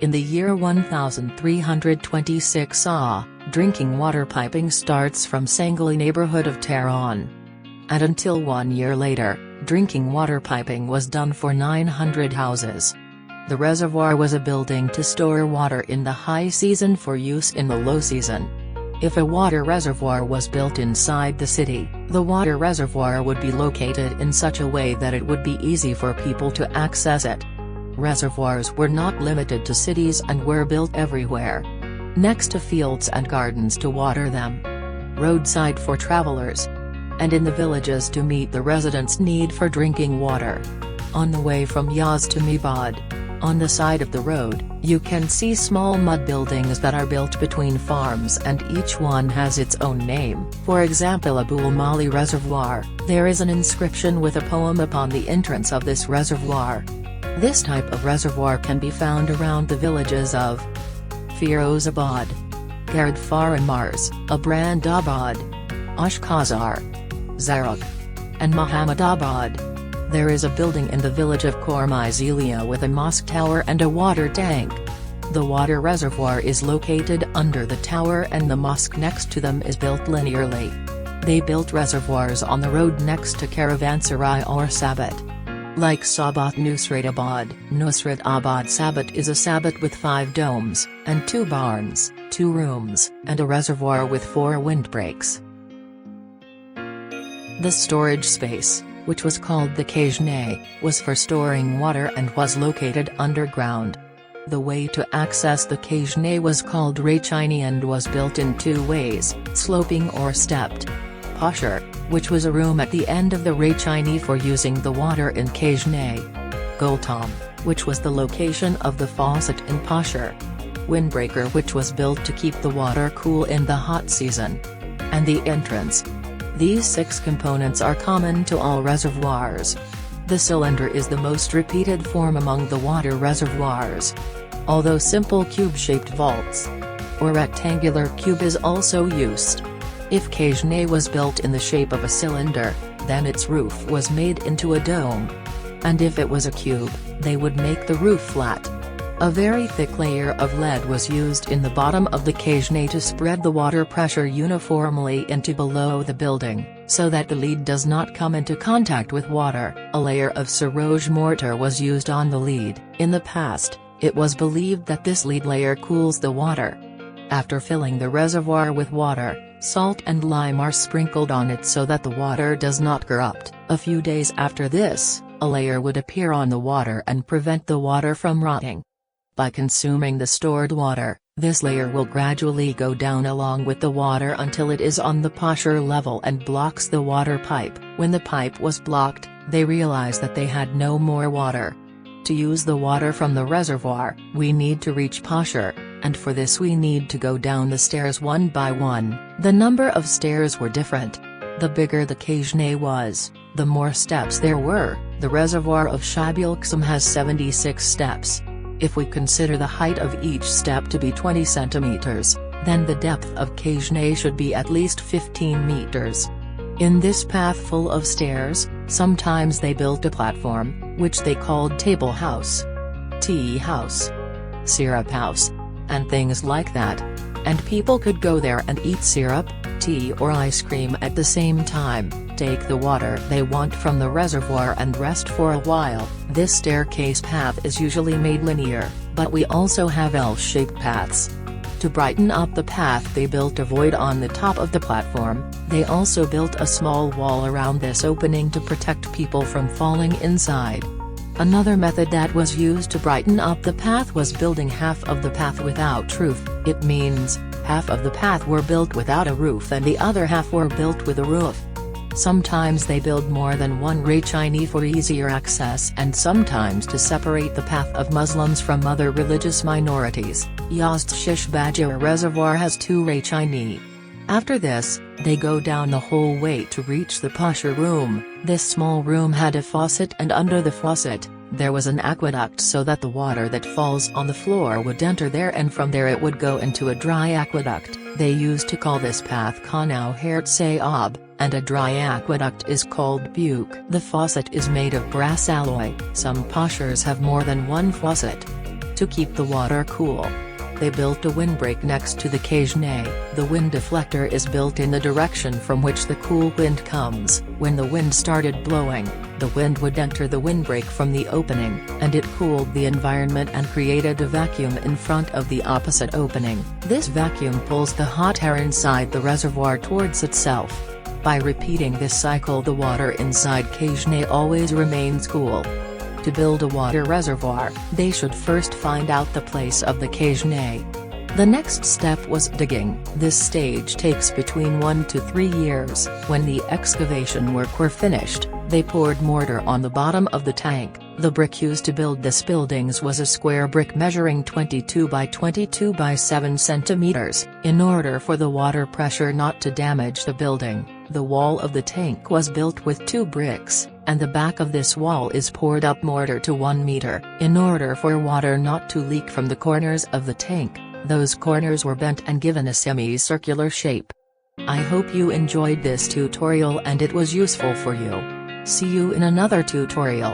In the year 1326 drinking water piping starts from Sangli neighborhood of Tehran. And until 1 year later, drinking water piping was done for 900 houses. The reservoir was a building to store water in the high season for use in the low season. If a water reservoir was built inside the city, the water reservoir would be located in such a way that it would be easy for people to access it. Reservoirs were not limited to cities and were built everywhere. Next to fields and gardens to water them. Roadside for travelers. And in the villages to meet the residents' need for drinking water. On the way from Yaz to Mibad. On the side of the road, you can see small mud buildings that are built between farms and each one has its own name. For example, Abul Mali Reservoir, there is an inscription with a poem upon the entrance of this reservoir. This type of reservoir can be found around the villages of Firozabad, Gardfar and Mars, Abrandabad, Ashkazar, Zarok, and Mohammadabad. There is a building in the village of Kormaizelia with a mosque tower and a water tank. The water reservoir is located under the tower and the mosque next to them is built linearly. They built reservoirs on the road next to Caravanserai or Sabat. Like Sabat Nusratabad, Nusratabad Sabat is a Sabat with 5 domes, and 2 barns, 2 rooms, and a reservoir with 4 windbreaks. The storage space, which was called the Kajne, was for storing water and was located underground. The way to access the Kajne was called Raychini and was built in 2 ways, sloping or stepped. Pasher, which was a room at the end of the Raychini for using the water in Kajne. Goltam, which was the location of the faucet in Pasher. Windbreaker, which was built to keep the water cool in the hot season. And the entrance. These 6 components are common to all reservoirs. The cylinder is the most repeated form among the water reservoirs. Although simple cube-shaped vaults or rectangular cube is also used. If Kajne was built in the shape of a cylinder, then its roof was made into a dome. And if it was a cube, they would make the roof flat. A very thick layer of lead was used in the bottom of the Kajne to spread the water pressure uniformly into below the building, so that the lead does not come into contact with water. A layer of Saroj mortar was used on the lead. In the past, it was believed that this lead layer cools the water. After filling the reservoir with water, salt and lime are sprinkled on it so that the water does not corrupt. A few days after this, a layer would appear on the water and prevent the water from rotting. By consuming the stored water, this layer will gradually go down along with the water until it is on the Pasher level and blocks the water pipe. When the pipe was blocked, they realized that they had no more water. To use the water from the reservoir, we need to reach Pasher, and for this we need to go down the stairs one by one. The number of stairs were different. The bigger the Kajne was, the more steps there were. The reservoir of Shabilksum has 76 steps. If we consider the height of each step to be 20 centimeters, then the depth of Kajne should be at least 15 meters. In this path full of stairs, sometimes they built a platform, which they called table house, tea house, syrup house, and things like that. And people could go there and eat syrup, tea or ice cream at the same time, take the water they want from the reservoir and rest for a while. This staircase path is usually made linear, but we also have L-shaped paths. To brighten up the path they built a void on the top of the platform. They also built a small wall around this opening to protect people from falling inside. Another method that was used to brighten up the path was building half of the path without roof. It means, half of the path were built without a roof and the other half were built with a roof. Sometimes they build more than one Raychini for easier access and sometimes to separate the path of Muslims from other religious minorities. Yazd Shish Bajir Reservoir has 2 Raychini. After this, they go down the whole way to reach the Pasher room. This small room had a faucet and under the faucet, there was an aqueduct so that the water that falls on the floor would enter there and from there it would go into a dry aqueduct. They used to call this path Kanau Hert Sayab, and a dry aqueduct is called Buke. The faucet is made of brass alloy. Some Pashers have more than one faucet. to keep the water cool. They built a windbreak next to the cagenay. The wind deflector is built in the direction from which the cool wind comes. When the wind started blowing, the wind would enter the windbreak from the opening, and it cooled the environment and created a vacuum in front of the opposite opening. This vacuum pulls the hot air inside the reservoir towards itself. By repeating this cycle, the water inside cagenay always remains cool. To build a water reservoir, they should first find out the place of the cagenay. The next step was digging. This stage takes between 1 to 3 years. When the excavation work were finished, they poured mortar on the bottom of the tank. The brick used to build this buildings was a square brick measuring 22 by 22 by 7 centimeters. In order for the water pressure not to damage the building, the wall of the tank was built with 2 bricks, and the back of this wall is poured up mortar to 1 meter. In order for water not to leak from the corners of the tank, those corners were bent and given a semicircular shape. I hope you enjoyed this tutorial and it was useful for you. See you in another tutorial.